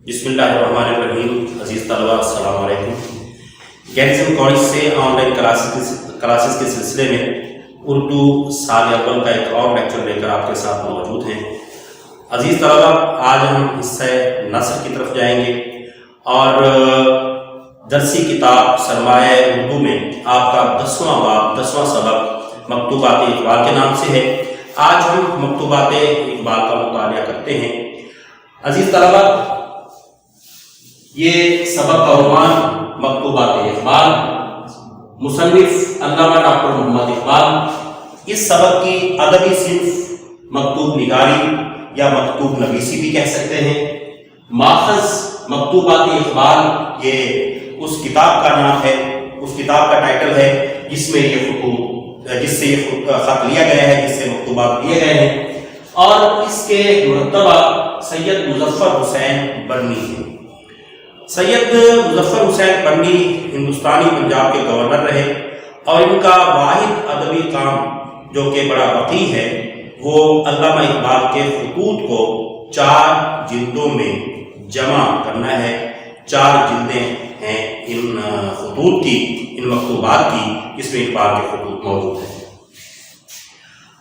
بسم اللہ الرحمن الرحیم. عزیز طلبہ السلام علیکم. گینزم کالج سے آن لائن کلاسز کے سلسلے میں اردو سال اول کا ایک اور لیکچر لے کر آپ کے ساتھ موجود ہیں. عزیز طلبہ، آج ہم حصہ نثر کی طرف جائیں گے اور درسی کتاب سرمایہ اردو میں آپ کا 10واں باب 10واں سبق مکتوبات اقبال کے نام سے ہے. آج ہم مکتوبات اقبال کا مطالعہ کرتے ہیں. عزیز طلبہ، یہ سبق کا عنوان مکتوبات اقبال، مصنف علامہ ڈاکٹر محمد اقبال. اس سبق کی ادبی صنف مکتوب نگاری یا مکتوب نویسی بھی کہہ سکتے ہیں. ماخذ مکتوبات اقبال یہ اس کتاب کا نام ہے، اس کتاب کا ٹائٹل ہے جس سے یہ خط لیا گیا ہے، جس سے مکتوبات لیے گئے ہیں، اور اس کے مرتبہ سید مظفر حسین برنی ہیں. سید مظفر حسین برنی ہندوستانی پنجاب کے گورنر رہے اور ان کا واحد ادبی کام جو کہ بڑا وقیع ہے وہ علامہ اقبال کے خطوط کو 4 جلدوں میں جمع کرنا ہے. 4 جلدیں ہیں ان خطوط کی، ان مکتوبات کی، جس میں اقبال کے خطوط موجود ہیں.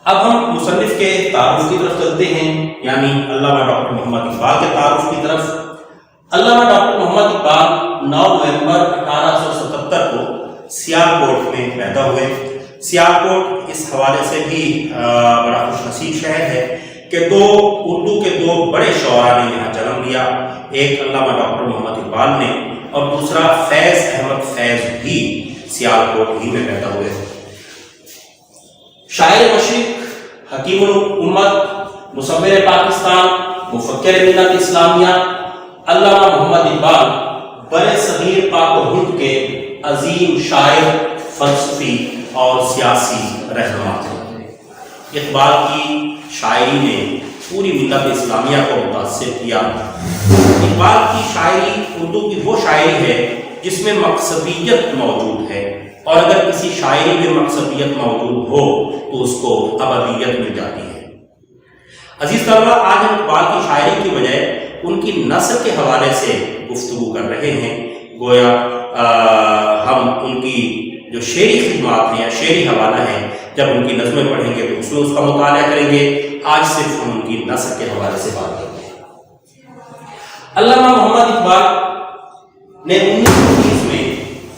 اب ہم مصنف کے تعارف کی طرف چلتے ہیں، یعنی علامہ ڈاکٹر محمد اقبال کے تعارف کی طرف. علامہ ڈاکٹر محمد اقبال 9 نومبر 1877 کو سیالکوٹ میں پیدا ہوئے. سیالکوٹ اس حوالے سے بھی بڑا خوش نصیب شہر ہے کہ اردو کے 2 بڑے شعراء نے یہاں جنم لیا. ایک علامہ ڈاکٹر محمد اقبال نے اور دوسرا فیض احمد فیض بھی سیالکوٹ ہی میں پیدا ہوئے. شاعر مشرق، حکیم الامت، مصور پاکستان، مفکر ملت اسلامیہ علامہ محمد اقبال بر صغیر پاک و ہند کے عظیم شاعر، فلسفی اور سیاسی رہنما تھے. اقبال کی شاعری نے پوری ملت اسلامیہ کو متاثر کیا. اقبال کی شاعری اردو کی وہ شاعری ہے جس میں مقصدیت موجود ہے، اور اگر کسی شاعری میں مقصدیت موجود ہو تو اس کو ابدیت مل جاتی ہے. عزیز طلبہ، آج ہم اقبال کی شاعری کی بجائے ان کی نثر کے حوالے سے گفتگو کر رہے ہیں. گویا ہم ان کی جو شعری خدمات ہیں یا شعری حوالہ ہیں، جب ان کی نظمیں پڑھیں گے تو اس میں اس کا مطالعہ کریں گے. آج صرف ہم ان کی نثر کے حوالے سے بات کریں گے. علامہ محمد اقبال نے 1930 میں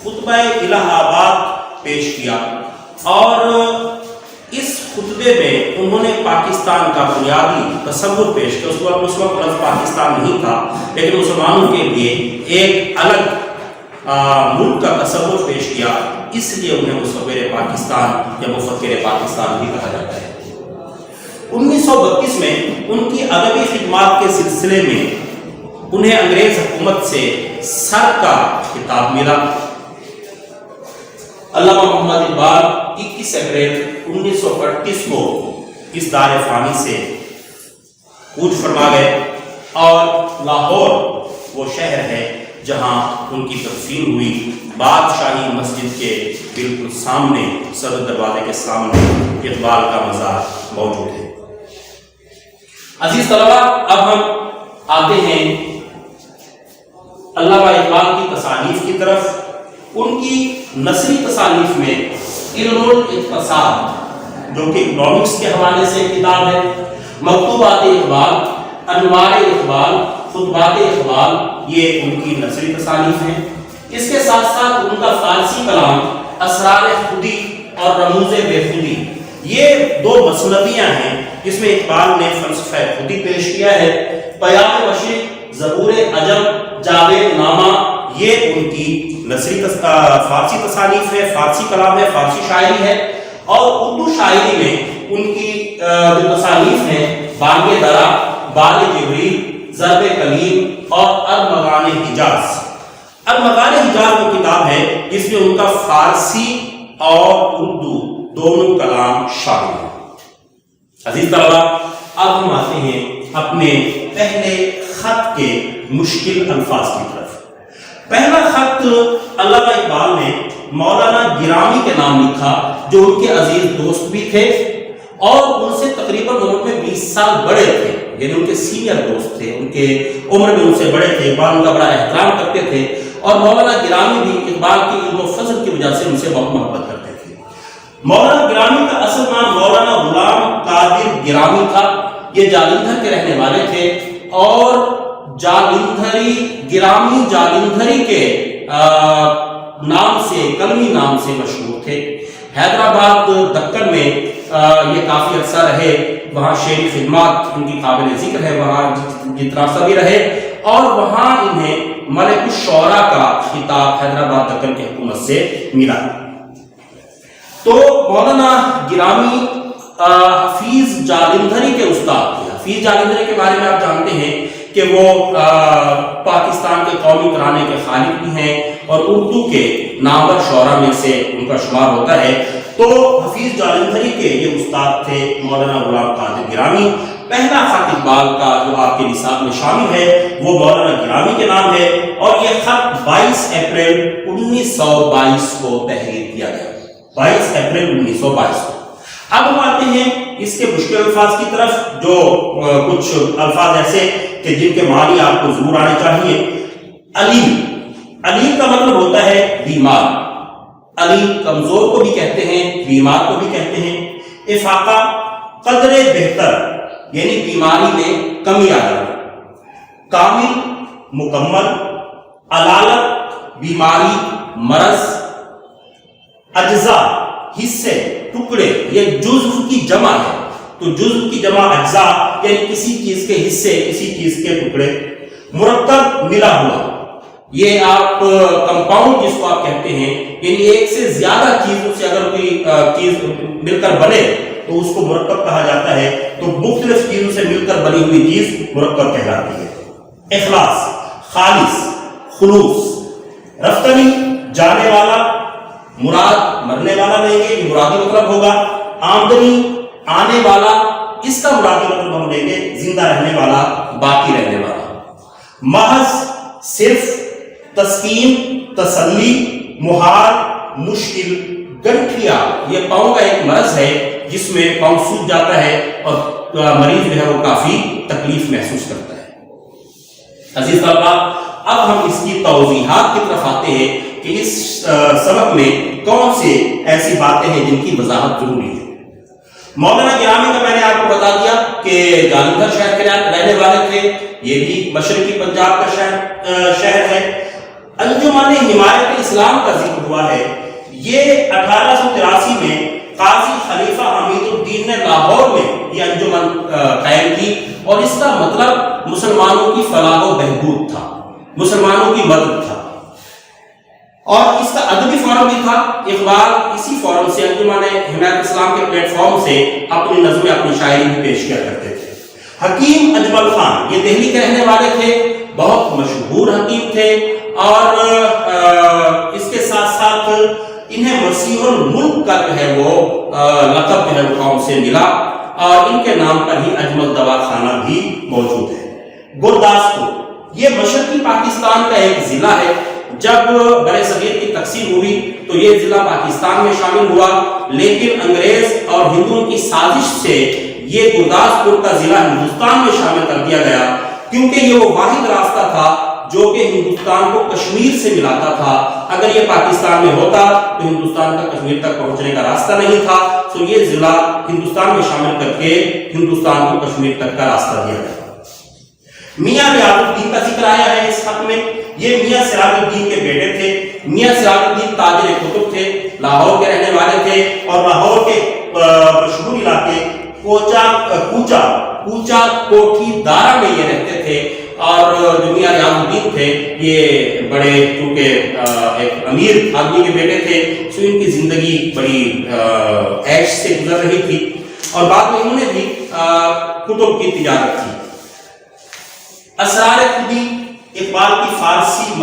خطبہ الہ آباد پیش کیا اور اس خطبے میں انہوں نے پاکستان کا بنیادی تصور پیش کیا. اس وقت لفظ پاکستان نہیں تھا، لیکن مسلمانوں کے لیے ایک الگ ملک کا تصور پیش کیا. اس لیے انہیں مصور پاکستان یا مفکر پاکستان بھی کہا جاتا ہے. 1932 میں ان کی ادبی خدمات کے سلسلے میں انہیں انگریز حکومت سے سر کا خطاب ملا. علامہ محمد اقبال 21 اپریل 1938 کو اس دار فانی سے کوچ فرما گئے اور لاہور وہ شہر ہے جہاں ان کی تدفین ہوئی. بادشاہی مسجد کے بالکل سامنے، صدر دروازے کے سامنے اقبال کا مزار موجود ہے. عزیز طلبہ، اب ہم آتے ہیں علامہ اقبال کی تصانیف کی طرف. ان کی نثری تصانیف میں علم الاقتصاد جو کہ اکنامکس کے حوالے سے کتاب ہے، مکتوبات اقبال، انوار اقبال، خطبات اقبال، یہ ان کی نثری تصانیف ہیں. اس کے ساتھ ساتھ ان کا فارسی کلام اسرار خودی اور رموز بے خودی، یہ 2 مثنویاں ہیں جس میں اقبال نے فلسفہ خودی پیش کیا ہے. پیام مشرق، زبور عجم، جاوید نامہ، یہ ان کی نثری فارسی تصانیف ہے، فارسی کلام ہے، فارسی شاعری ہے. اور اردو شاعری میں ان کی جو تصانیف ہیں بانگ درا، بال جبریل، ضرب کلیم اور ارمغان حجاز. ارمغان حجاز وہ کتاب ہے جس میں ان کا فارسی اور اردو دونوں کلام شامل ہیں. عزیز طلبہ، اب ہم آتے ہیں اپنے پہلے خط کے مشکل الفاظ کی طرف. پہلا خط علامہ اقبال نے مولانا گرامی کے نام لکھا، جو ان کے عزیز دوست بھی تھے اور ان سے تقریباً عمر میں 20 سال بڑے تھے، یعنی ان کے سینئر دوست تھے، ان کے عمر میں ان سے بڑے تھے، اقبال ان کا بڑا احترام کرتے تھے، اور مولانا گرامی بھی اقبال کی علم و فضل کی وجہ سے ان سے بہت محبت کرتے تھے۔ مولانا گرامی کا اصل نام مولانا غلام قادر گرامی تھا، یہ جالندھر کے رہنے والے تھے، اور جالندھری گرامی جالندھری کے نام سے، کلمی نام سے مشہور تھے۔ حیدرآباد دکن میں یہ کافی عرصہ رہے، وہاں شعری خدمات ان کی قابل ذکر ہے، وہاں جتنا عرصہ بھی رہے، اور وہاں انہیں ملک الشعراء کا خطاب حیدرآباد دکن کی حکومت سے ملا۔ تو مولانا گرامی حفیظ جالندھری کے استاد تھے۔ حفیظ جالندھری کے بارے میں آپ جانتے ہیں کہ وہ پاکستان کے قومی ترانے کے خالق بھی ہیں اور اردو کے نامور شعراء میں سے ان کا شمار ہوتا ہے۔ تو حفیظ جالندھری کے یہ استاد تھے مولانا غلام قادر گرامی۔ پہلا خط اقبال کا جو آپ کے نصاب میں شامل ہے وہ مولانا گرامی کے نام ہے، اور یہ خط 22 اپریل 1922 کو تحریر کیا گیا، 22 اپریل 1922 کو۔ اب ہم آتے ہیں اس کے مشکل الفاظ کی طرف، جو کچھ الفاظ ایسے کہ جن کے معنی آپ کو ضرور آنے چاہیے۔ علیم، علیم کا مطلب ہوتا ہے بیمار، علیم کمزور کو بھی کہتے ہیں، بیمار کو بھی کہتے ہیں۔ افاقہ، قدر بہتر، یعنی بیماری میں کمی آ جانا۔ کامل، مکمل۔ علالت، بیماری، مرض۔ اجزاء، حصے، ٹکڑے، یہ جزو کی جمع ہے، تو جزو کی جمع اجزاء، یعنی کسی چیز کے حصے، کسی چیز کے ٹکڑے۔ مرتب، ملا ہوا، یہ آپ کمپاؤنڈ جس کو آپ کہتے ہیں، یعنی ایک سے زیادہ چیزوں سے اگر کوئی چیز مل کر بنے تو اس کو مرکب کہا جاتا ہے، تو مختلف چیزوں سے مل کر بنی ہوئی چیز مرکب کہلاتی ہے۔ اخلاص، خالص، خلوص۔ رفتنی، جانے والا، مراد مرنے والا لیں گے، یہ مرادی مطلب ہوگا۔ آمدنی، آنے والا، اس کا مرادی مطلب ہم لیں گے زندہ رہنے والا، باقی رہنے والا۔ محض، صرف۔ تسکین، تسلی۔ محال، مشکل۔ گنٹھیا، یہ پاؤں کا ایک مرض ہے جس میں پاؤں سوج جاتا ہے اور مریض جو ہے وہ کافی تکلیف محسوس کرتا ہے۔ عزیز طلبہ، اب ہم اس کی توضیحات کی طرف آتے ہیں کہ اس سبق میں کون سے ایسی باتیں ہیں جن کی وضاحت ضروری ہے۔ مولانا گرامی کا میں نے آپ کو بتا دیا کہ جالندھر شہر کے رہنے والے تھے، یہ بھی مشرقی پنجاب کا شہر ہے۔ انجمن حمایت اسلام کا ذکر ہوا ہے، یہ 1883 میں قاضی خلیفہ حمید الدین نے لاہور میں یہ انجمن قائم کی، اور اس کا مطلب مسلمانوں کی فلاح و بہبود تھا، مسلمانوں کی مدد تھا، اور اس کا ادبی فورم بھی تھا۔ اقبال اسی فورم سے، انجمن حمایت اسلام کے پلیٹ فارم سے اپنی نظمیں، اپنی شاعری بھی پیش کیا کرتے تھے۔ حکیم اجمل خان، یہ دہلی کے رہنے والے تھے، بہت مشہور حکیم تھے، اور اس کے ساتھ ساتھ انہیں مسیح الملک کا جو ہے وہ لقب جو ہے وہ قوم سے ملا، اور ان کے نام پر ہی اجمل دواخانہ بھی موجود ہے۔ گرداسپور، یہ مشرقی پاکستان کا ایک ضلع ہے۔ جب برے صغیر کی تقسیم ہوئی تو یہ ضلع پاکستان میں شامل ہوا، لیکن انگریز اور ہندوؤں کی سازش سے یہ گرداسپور کا ضلع ہندوستان میں شامل کر دیا گیا، کیونکہ یہ وہ واحد راستہ تھا جو کہ ہندوستان کو کشمیر سے ملاتا تھا۔ اگر یہ پاکستان میں ہوتا تو ہندوستان کا کشمیر تک پہنچنے کا راستہ نہیں تھا، تو یہ ضلع ہندوستان میں شامل کر کے ہندوستان کو کشمیر تک کا راستہ دیا گیا۔ میاں ریاض الدین کا ذکر آیا ہے اس خط میں، یہ میاں سراج الدین کے بیٹے تھے۔ میاں سراج الدین تاجر کتب تھے، لاہور کے رہنے والے تھے، اور لاہور کے مشہور علاقے کوچا کوٹھی دارا میں یہ رہتے تھے، اور جو میاں ریاض الدین تھے یہ بڑے چونکہ ایک امیر آدمی کے بیٹے تھے، تو ان کی زندگی بڑی عیش سے گزر رہی تھی، اور بعد میں انہوں نے بھی کتب کی تجارت کی۔ اسرار خودی اقبال کی فارسی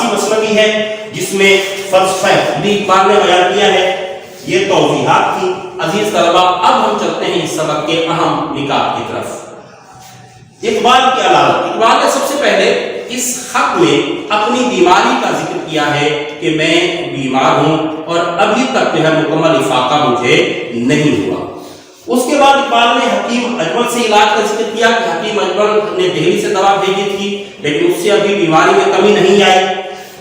مسلکی ہے، جس میں فلسفہ خودی اقبال نے بیان کیا ہے۔ یہ توضیحات تھی۔ عزیز طلبہ، اب ہم چلتے ہیں اس سبق کے اہم نکات کی طرف۔ اقبال کی علامت، اقبال نے سب سے پہلے اس خط میں اپنی بیماری کا ذکر کیا ہے کہ میں بیمار ہوں اور ابھی تک جو ہے مکمل افاقہ مجھے نہیں ہوا۔ اقبال نے حکیم اجمل سے علاج کا ذکر کیا کہ حکیم اجمل نے دہلی سے دوا بھیجی تھی لیکن اس سے ابھی بیماری میں کمی نہیں آئی۔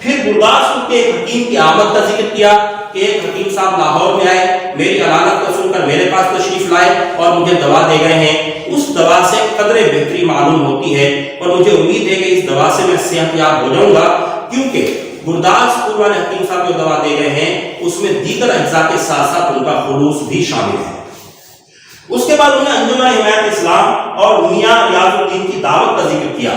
پھر گرداسپور کے ایک حکیم کی آمد کا ذکر کیا کہ ایک حکیم صاحب لاہور میں آئے، میری علامت کو سن کر میرے پاس تشریف لائے اور مجھے دوا دے گئے ہیں۔ اس دوا سے قدرے بہتری معلوم ہوتی ہے اور مجھے امید ہے کہ اس دوا سے میں صحت یاب ہو جاؤں گا، کیونکہ گرداسپور والے حکیم صاحب جو دوا دے گئے ہیں اس میں دیگر اجزاء کے ساتھ ساتھ ان کا خلوص بھی شامل ہے۔ اس کے بعد انہوں نے انجمن حمایت اسلام اور میاں ریاض الدین کی دعوت کا ذکر کیا۔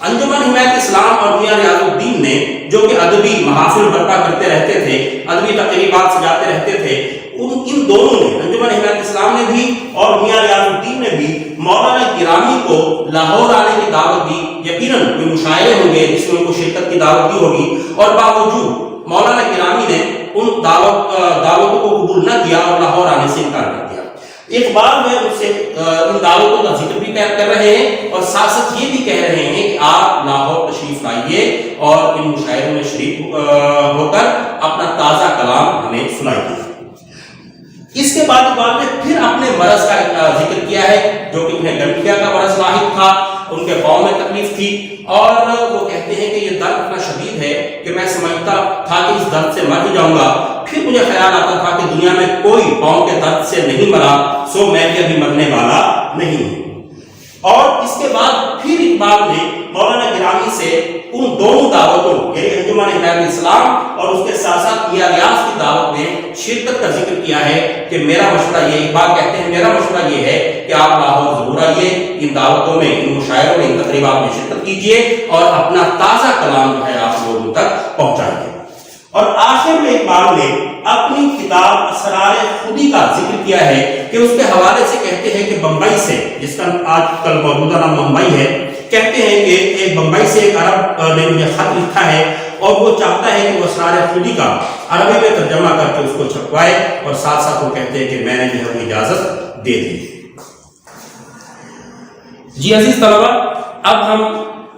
انجمن حمایت اسلام اور میاں ریاض الدین نے جو کہ ادبی محافل برپا کرتے رہتے تھے، ادبی تقریبات سجاتے رہتے تھے، ان دونوں نے، انجمن حمایت اسلام نے بھی اور میاں ریاض الدین نے بھی مولانا گرامی کو لاہور آنے کی دعوت دی۔ یقیناً کوئی مشاعرے ہوں گے جس میں ان کو شرکت کی دعوت دی ہوگی، اور باوجود مولانا گرامی نے ان دعوتوں کو قبول نہ کیا اور لاہور آنے سے انکار کر دیا۔ اقبال میں ان سے ان دعوتوں کا ذکر بھی کر رہے ہیں اور ساتھ ساتھ یہ بھی کہہ رہے ہیں کہ آپ لاہور تشریف لائیے اور ان مشاعروں میں شریک ہو کر اپنا تازہ کلام ہمیں سنائیے۔ اس کے بعد اقبال نے پھر اپنے مرض کا ذکر کیا ہے جو کہ انہیں گنٹھیا کا مرض لاحق تھا، ان کے پاؤں میں تکلیف تھی، اور وہ کہتے ہیں کہ یہ درد اتنا شدید ہے کہ میں سمجھتا تھا کہ اس درد سے مر ہی جاؤں گا، پھر مجھے خیال آتا تھا کہ دنیا میں کوئی پاؤں کے درد سے نہیں مرا، سو میں بھی ابھی مرنے والا نہیں ہوں۔ اور اس کے بعد پھر اقبال نے مولانا گرامی سے ان دونوں دعوتوں یعنی انجمن حمایت اسلام اور اس کے ساتھ ساتھ میاں ریاض کی دعوت میں شرکت کا ذکر کیا ہے کہ میرا مشورہ یہ، اقبال کہتے ہیں میرا مشورہ یہ ہے کہ آپ لاہور ضرور آئیے، ان دعوتوں میں، ان مشاعروں میں، ان تقریبات میں شرکت کیجیے اور اپنا تازہ کلام جو ہے آپ لوگوں تک پہنچائیے۔ اور آخر میں اقبال نے اپنی کتاب اسرار خودی کا ذکر کیا ہے کہ اس کے حوالے سے کہتے ہیں کہ بمبئی سے، جس کا آج کل موجودہ نام ممبئی ہے، کہتے ہیں کہ ایک بمبئی سے ایک عرب نے مجھے خط لکھا ہے اور وہ چاہتا ہے کہ وہ اسرار خودی کا عربی میں ترجمہ کر کے اس کو چھپوائے، اور ساتھ ساتھ وہ کہتے ہیں کہ میں نے جو ہے وہ اجازت دے دی۔ جی عزیز طلبہ، اب ہم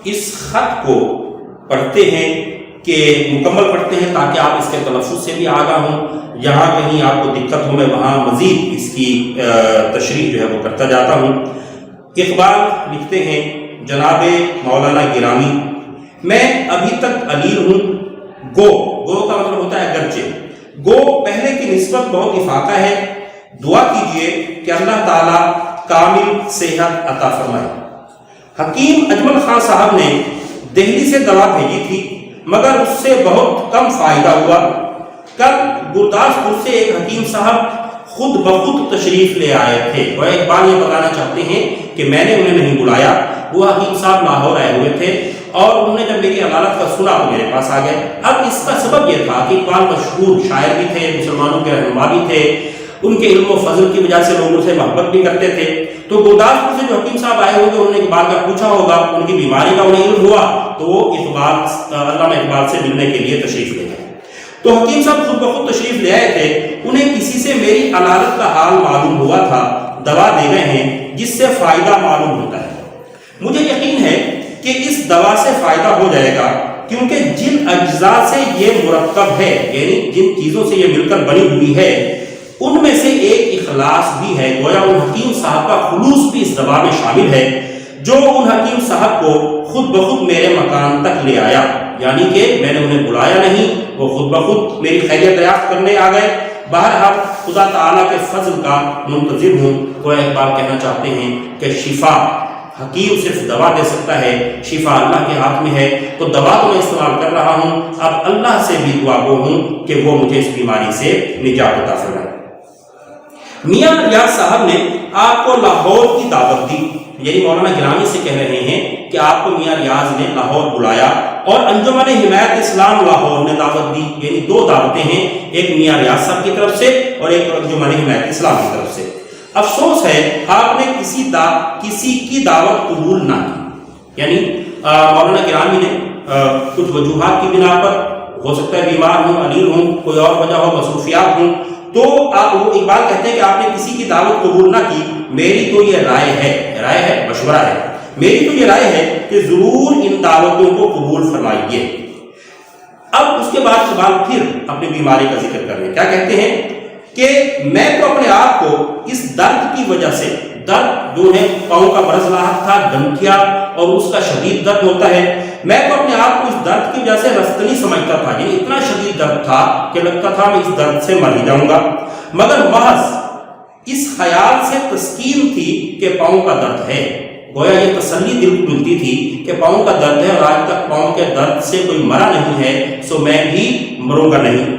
اس خط کو پڑھتے ہیں کہ مکمل پڑھتے ہیں تاکہ آپ اس کے تلفظ سے بھی آگاہ ہوں، جہاں کہیں آپ کو دقت ہو میں وہاں مزید اس کی تشریح جو ہے وہ کرتا جاتا ہوں۔ اقبال لکھتے ہیں، جناب مولانا گرامی، میں ابھی تک علیل ہوں، گو کا مطلب ہوتا ہے گرچہ، گو پہلے کی نسبت بہت افاقہ ہے، دعا کیجئے کہ اللہ تعالیٰ کامل صحت عطا فرمائے۔ حکیم اجمل خان صاحب نے دہلی سے دوا بھیجی تھی مگر اس سے بہت کم فائدہ ہوا۔ کل گرداسپور سے ایک حکیم صاحب خود بخود تشریف لے آئے تھے، وہ ایک بار یہ بتانا چاہتے ہیں کہ میں نے انہیں نہیں بلایا، وہ حکیم صاحب لاہور آئے ہوئے تھے اور انہوں نے جب میری عدالت کا سنا تو میرے پاس آ گئے۔ اب اس کا سبب یہ تھا کہ اقبال مشہور شاعر بھی تھے، مسلمانوں کے رہنما بھی تھے، ان کے علم و فضل کی وجہ سے لوگوں سے محبت بھی کرتے تھے، تو گرداسپور سے جو حکیم صاحب آئے ہوئے انہوں نے اقبال کا پوچھا ہوگا، ان کی بیماری کا انہیں علم ہوا تو وہ علامہ اقبال سے ملنے کے لیے تشریف لے گئے۔ تو حکیم صاحب خود بخود تشریف لے آئے تھے، انہیں کسی سے میری علالت کا حال معلوم ہوا تھا، دوا دے گئے ہیں جس سے فائدہ معلوم ہوتا ہے۔ مجھے یقین ہے کہ اس دوا سے فائدہ ہو جائے گا، کیونکہ جن اجزاء سے یہ مرکب ہے، یعنی جن چیزوں سے یہ مل کر بنی ہوئی ہے، ان میں سے ایک اخلاص بھی ہے، گویا ان حکیم صاحب کا خلوص بھی اس دوا میں شامل ہے جو ان حکیم صاحب کو خود بخود میرے مکان تک لے آیا، یعنی کہ میں نے انہیں بلایا نہیں، وہ خود بخود میری خیریت دریافت کرنے آ گئے۔ بہرحال خدا تعالیٰ کے فضل کا منتظر ہوں۔ وہ اقبال کہنا چاہتے ہیں کہ شفا حکیم صرف دوا دے سکتا ہے، شفا اللہ کے ہاتھ میں ہے، تو دوا تو میں استعمال کر رہا ہوں، اب اللہ سے بھی دعا گو ہوں کہ وہ مجھے اس بیماری سے نجات عطا فرمائے۔ میاں ریاض صاحب نے آپ کو لاہور کی دعوت دی، یعنی مولانا گرامی سے کہہ رہے ہیں کہ آپ کو میاں ریاض نے لاہور بلایا، اور انجمن حمایت اسلام لاہور نے دعوت دی، یعنی دو دعوتیں ہیں، ایک میاں ریاض صاحب کی طرف سے اور ایک انجمن حمایت اسلام کی طرف سے۔ افسوس ہے آپ نے کسی کی دعوت قبول نہ کی، یعنی مولانا گرامی نے کچھ وجوہات کی بنا پر، ہو سکتا ہے بیمار ہوں، علیل ہوں، کوئی اور وجہ ہو، مصروفیات ہوں، تو اقبال کہتے ہیں کہ آپ نے کسی کی دعوت قبول نہ کی۔ میری تو یہ رائے ہے، مشورہ ہے، میری تو یہ رائے ہے کہ ضرور ان دعوتوں کو قبول فرمائیے۔ اب اس کے بعد اقبال پھر اپنی بیماری کا ذکر کر رہے ہیں، کیا کہتے ہیں کہ میں تو اپنے آپ کو اس درد کی وجہ سے درد جو ہے پاؤں کا برسلاہٹ تھا، گنٹھیا اور اس کا شدید درد ہوتا ہے۔ میں تو اپنے آپ کو اس درد کی وجہ سے رستنی سمجھتا تھا، یعنی اتنا شدید درد تھا کہ لگتا تھا میں اس درد سے مر ہی جاؤں گا، مگر محض اس خیال سے تسکین تھی کہ پاؤں کا درد ہے، گویا یہ تسلی دل کو ملتی تھی کہ پاؤں کا درد ہے اور آج تک پاؤں کے درد سے کوئی مرا نہیں ہے، سو میں بھی مروں گا نہیں۔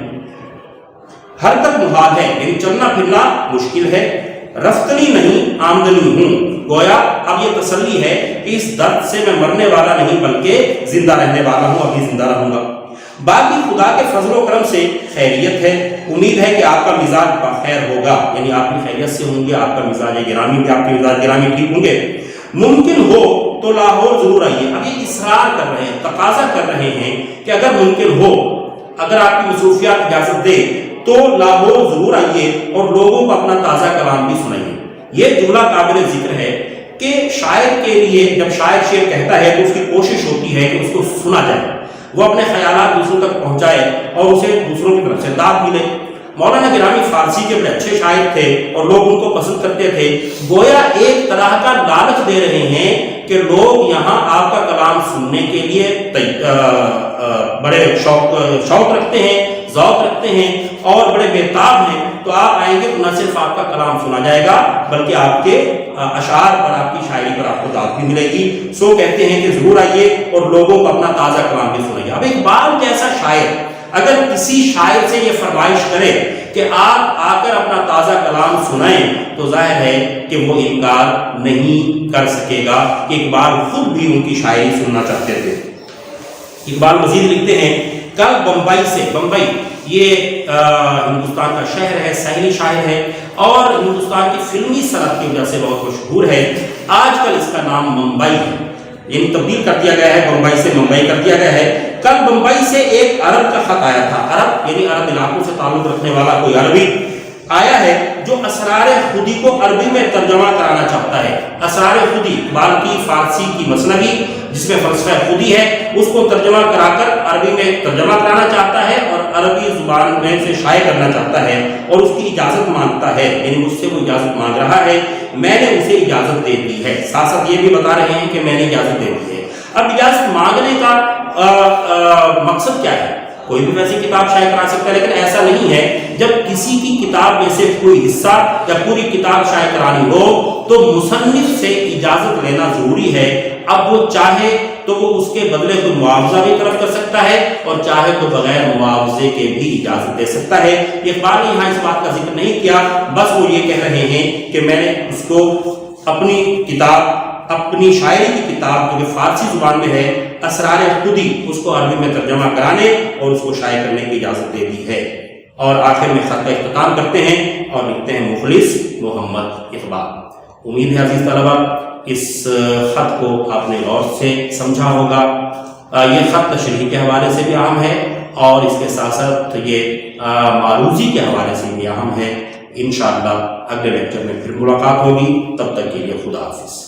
حرکت محال ہے، یعنی چلنا پھرنا مشکل ہے، رفتنی نہیں آمدنی ہوں، گویا اب یہ تسلی ہے کہ اس درد سے میں مرنے والا نہیں بلکہ زندہ رہنے والا ہوں، ابھی زندہ رہوں گا۔ باقی خدا کے فضل و کرم سے خیریت ہے، امید ہے کہ آپ کا مزاج بخیر ہوگا، یعنی آپ کی خیریت سے ہوں گے، آپ کا مزاج گرامی بھی، آپ کے مزاج گرامی ٹھیک ہوں گے۔ ممکن ہو تو لاہور ضرور آئیے، اب یہ اصرار کر رہے ہیں، تقاضا کر رہے ہیں کہ اگر ممکن ہو، اگر آپ کی مصروفیات اجازت دے تو لاہور ضرور آئیے اور لوگوں کو اپنا تازہ کلام بھی سنائیے۔ یہ جملہ قابل ذکر ہے کہ شاعر کے لیے جب شاعر شعر کہتا ہے تو اس کی کوشش ہوتی ہے کہ اس کو سنا جائے، وہ اپنے خیالات دوسروں تک پہنچائے اور اسے دوسروں کی طرف سے داد ملے۔ مولانا گرامی فارسی کے بڑے اچھے شاعر تھے اور لوگ ان کو پسند کرتے تھے، گویا ایک طرح کا لالچ دے رہے ہیں کہ لوگ یہاں آپ کا کلام سننے کے لیے بڑے شوق رکھتے ہیں، ذوق رکھتے ہیں اور بڑے بےتاب ہیں، تو آپ آئیں گے تو نہ صرف آپ کا کلام سنا جائے گا بلکہ آپ کے اشعار پر، آپ کی شاعری پر آپ کو داد بھی ملے گی۔ سو کہتے ہیں کہ ضرور آئیے اور لوگوں کو اپنا تازہ کلام بھی سنائیے۔ اب اقبال جیسا شاعر اگر کسی شاعر سے یہ فرمائش کرے کہ آپ آ کر اپنا تازہ کلام سنائیں تو ظاہر ہے کہ وہ انکار نہیں کر سکے گا کہ اقبال خود بھی ان کی شاعری سننا چاہتے تھے۔ اقبال مزید لکھتے ہیں، کل بمبئی سے، بمبئی یہ ہندوستان کا شہر ہے، ساحلی شہر ہے اور ہندوستان کی فلمی صنعت کی وجہ سے بہت مشہور ہے۔ آج کل اس کا نام ممبئی ہے، یعنی تبدیل کر دیا گیا ہے، بمبئی سے ممبئی کر دیا گیا ہے۔ کل بمبئی سے ایک عرب کا خط آیا تھا، عرب یعنی عرب علاقوں سے تعلق رکھنے والا کوئی عربی آیا ہے جو اسرار خودی کو عربی میں ترجمہ کرانا چاہتا ہے۔ اسرار خودی اقبال کی فارسی کی مثنوی جس میں فلسفہ خودی ہے، اس کو ترجمہ کرا کر عربی میں ترجمہ کرانا چاہتا ہے اور عربی زبان میں سے شائع کرنا چاہتا ہے اور اس کی اجازت مانگتا ہے، یعنی مجھ سے وہ اجازت مانگ رہا ہے، میں نے اسے اجازت دے دی ہے۔ ساتھ ساتھ یہ بھی بتا رہے ہیں کہ میں نے اجازت دے دی ہے۔ اب اجازت مانگنے کا مقصد کیا ہے؟ کوئی بھی ویسی کتاب شائع کرا سکتا ہے، لیکن ایسا نہیں ہے۔ جب کسی کی کتاب میں سے کوئی حصہ یا پوری کتاب شائع کرانی ہو تو مصنف سے اجازت لینا ضروری ہے۔ اب وہ چاہے تو وہ اس کے بدلے کوئی معاوضہ بھی طلب کر سکتا ہے اور چاہے تو بغیر معاوضے کے بھی اجازت دے سکتا ہے۔ اقبال نے یہاں اس بات کا ذکر نہیں کیا، بس وہ یہ کہہ رہے ہیں کہ میں نے اس کو اپنی کتاب، اپنی شاعری کی کتاب جو کہ فارسی زبان میں ہے، اسرار خودی، اس کو عربی میں ترجمہ کرانے اور اس کو شائع کرنے کی اجازت دے دی ہے۔ اور آخر میں خط کا اختتام کرتے ہیں اور لکھتے ہیں، مخلص محمد اقبال۔ امید ہے عزیز طلبہ اس خط کو آپ نے غور سے سمجھا ہوگا۔ یہ خط تشریح کے حوالے سے بھی اہم ہے اور اس کے ساتھ ساتھ یہ معروضی کے حوالے سے بھی اہم ہے۔ انشاءاللہ اگلے لیکچر میں پھر ملاقات ہوگی، تب تک کے لیے خدا حافظ۔